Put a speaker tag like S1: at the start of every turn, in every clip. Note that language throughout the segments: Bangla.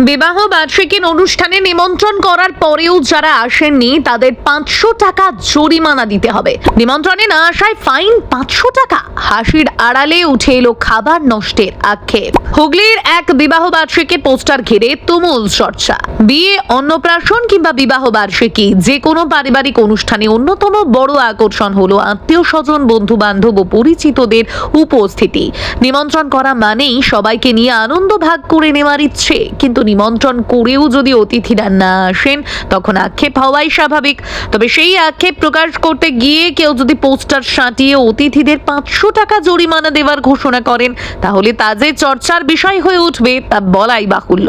S1: বিবাহ বার্ষিকীর অনুষ্ঠানে নিমন্ত্রণ করার পরেও যারা আসেননি তাদের 500 টাকা জরিমানা দিতে হবে। নিমন্ত্রণে না আসায় ফাইন 500 টাকা। হাসির আড়ালে উঠে এলো খাবার নষ্টের আক্ষেপ। হুগলির এক বিবাহ বার্ষিকীর পোস্টার ঘিরে তুমুল চর্চা। বিয়ে, অন্নপ্রাশন কিংবা বিবাহ বার্ষিকী যে কোনো পারিবারিক অনুষ্ঠানে অন্যতম বড় আকর্ষণ হলো আত্মীয় স্বজন, বন্ধু বান্ধব ও পরিচিতদের উপস্থিতি। নিমন্ত্রণ করা মানেই সবাইকে নিয়ে আনন্দ ভাগ করে নেওয়ার ইচ্ছে, কিন্তু নিমন্ত্রণ করেও যদি অতিথিরা না আসেন তখন আক্ষেপ হওয়াই স্বাভাবিক। তবে সেই আক্ষেপ প্রকাশ করতে গিয়ে কেউ যদি পোস্টার সাঁটিয়ে অতিথিদের 500 টাকা জরিমানা দেওয়ার ঘোষণা করেন তাহলে তা যে চর্চার বিষয় হয়ে উঠবে তা বলাই বাহুল্য।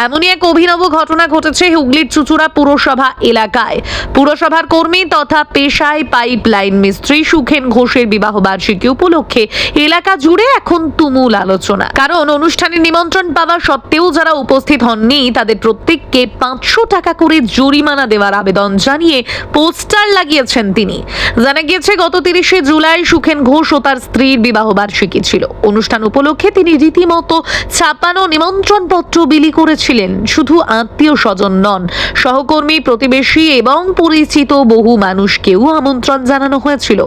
S1: এমনই এক অভিনব ঘটনা ঘটেছে হুগলির চুঁচুড়া পুরসভা এলাকায়। পুরসভার কর্মী তথা পেশায় পাইপলাইন মিস্ত্রি সুখেন ঘোষের বিবাহ বার্ষিকী উপলক্ষে এলাকা জুড়ে এখন তুমুল আলোচনা। কারণ অনুষ্ঠানে নিমন্ত্রণ পাওয়া সত্ত্বেও যারা উপস্থিত হননি তাদের প্রত্যেককে 500 টাকা করে জরিমানা দেওয়ার আবেদন জানিয়ে পোস্টার লাগিয়েছেন তিনি। জানা গিয়েছে গত 30শে জুলাই সুখেন ঘোষ ও তার স্ত্রীর বিবাহ বার্ষিকী ছিল। অনুষ্ঠান উপলক্ষে তিনি রীতিমতো ছাপানো নিমন্ত্রণ পত্র বিলি করেছিলেন। শুধু আত্মীয় স্বজন নন, সহকর্মী, প্রতিবেশী এবং পরিচিত বহু মানুষকেও আমন্ত্রণ জানানো হয়েছিল।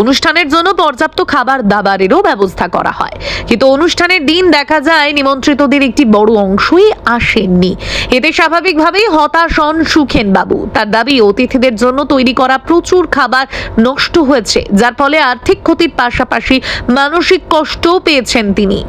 S1: অনুষ্ঠানের জন্য পর্যাপ্ত খাবার দাবারেরও ব্যবস্থা করা হয়, কিন্তু অনুষ্ঠানের দিন দেখা যায় নিমন্ত্রিতদের একটি বড় অংশই আসেননি। এতে স্বাভাবিকভাবেই হতাশ হন সুখেন বাবু। তার দাবি, অতিথিদের জন্য তৈরি করা প্রচুর খাবার নষ্ট হয়েছে, যার ফলে আর্থিক ক্ষতির পাশাপাশি মানসিক কষ্টও পেয়েছেন তিনি।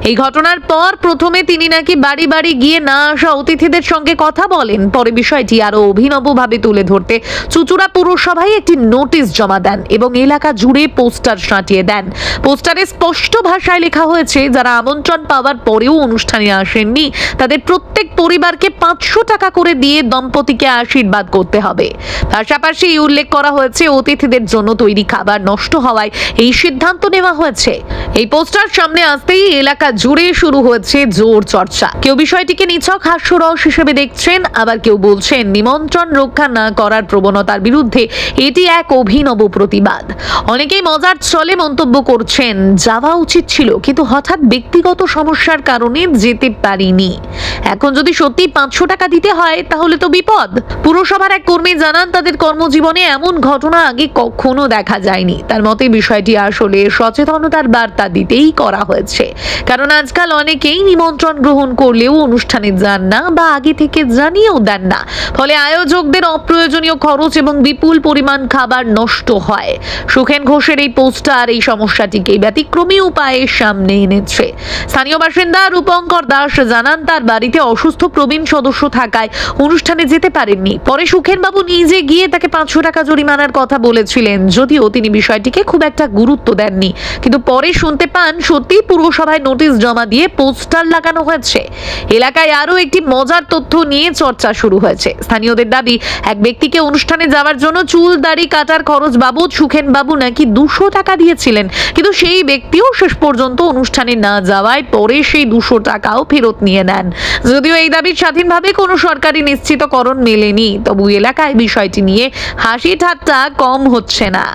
S1: এই ঘটনার পর প্রথমে তিনি নাকি বাড়ি বাড়ি গিয়ে না আসা অতিথিদের সঙ্গে কথা বলেন। পরে বিষয়টি আরো অভিনবভাবে তুলে ধরতে চুঁচুড়া পুরসভায় একটি নোটিশ জমা দেন এবং এলাকা জুড়ে পোস্টার সাঁটিয়ে দেন। পোস্টারে স্পষ্ট ভাষায় লেখা হয়েছে, যারা আমন্ত্রণ পাওয়ার পরেও অনুষ্ঠানে আসেননি তাদের প্রত্যেক পরিবারকে 500 টাকা করে দিয়ে দম্পতিকে আশীর্বাদ করতে হবে। পাশাপাশি উল্লেখ করা হয়েছে, অতিথিদের জন্য তৈরি খাবার নষ্ট হওয়ায় এই সিদ্ধান্ত নেওয়া হয়েছে। এই পোস্টার সামনে আসতেই এলাকা জুড়ে শুরু হয়েছে জোর চর্চা। কেউ বিষয়টিকে নিছক হাস্যরস হিসেবে দেখছেন, আবার কেউ বলছেন নিমন্ত্রণ রক্ষা না করার প্রবণতার বিরুদ্ধে এটি এক অভিনব প্রতিবাদ। অনেকেই মজার ছলে মন্তব্য করছেন, যাওয়া উচিত ছিল কিন্তু হঠাৎ ব্যক্তিগত সমস্যার কারণে যেতে পারিনি। এখন যদি সত্যি 500 টাকা দিতে হয় তাহলে তো বিপদ। পুরসভার এক কর্মী জানান, তাদের কর্মজীবনে এমন ঘটনা আগে কখনো দেখা যায়নি। তার মতে বিষয়টি আসলে সচেতনতার বার্তা দিতেই করা হয়েছে। কারণ আজকাল অনেকেই নিমন্ত্রণ গ্রহণ করলেও অনুষ্ঠানে যান না বা আগে থেকে জানিয়েও দেন না। ফলে আয়োজকদের অপ্রয়োজনীয় খরচ এবং বিপুল পরিমাণ খাবার নষ্ট হয়। সুখেন ঘোষের এই পোস্টার এই সমস্যাটিকে ব্যতিক্রমী উপায়ে সামনে এনেছে। স্থানীয় বাসিন্দা রূপঙ্কর দাস জানান, তার বাড়িতে অসুস্থ প্রবীণ সদস্য থাকায় অনুষ্ঠানে যেতে পারেননি। পরে সুখেন বাবু নিজে গিয়ে তাকে 500 টাকা জরিমানার কথা বলেছিলেন, যদিও তিনি বিষয়টিকে খুব একটা গুরুত্ব দেননি। কিন্তু পরে শুনতে পান সত্যি পুরসভায় নোটিশ জমা দিয়ে পোস্টার লাগানো হয়েছে। এলাকায় আরো একটি মজার তথ্য নিয়ে চর্চা শুরু হয়েছে। স্থানীয়দের দাবি, এক ব্যক্তিকে অনুষ্ঠানে যাওয়ার জন্য চুল দাড়ি কাটার খরচ বাবদ সুখেন বাবু নাকি 200 টাকা দিয়েছিলেন, কিন্তু সেই ব্যক্তিও শেষ পর্যন্ত অনুষ্ঠানে না যাওয়ায় পরে সেই 200 টাকাও ফেরত নিয়ে নেন। যদিও এই দাবির স্বাধীনভাবে কোনো সরকারি নিশ্চিতকরণ মেলেনি, তবু এলাকায় বিষয়টি নিয়ে হাসি ঠাট্টা কম হচ্ছে না।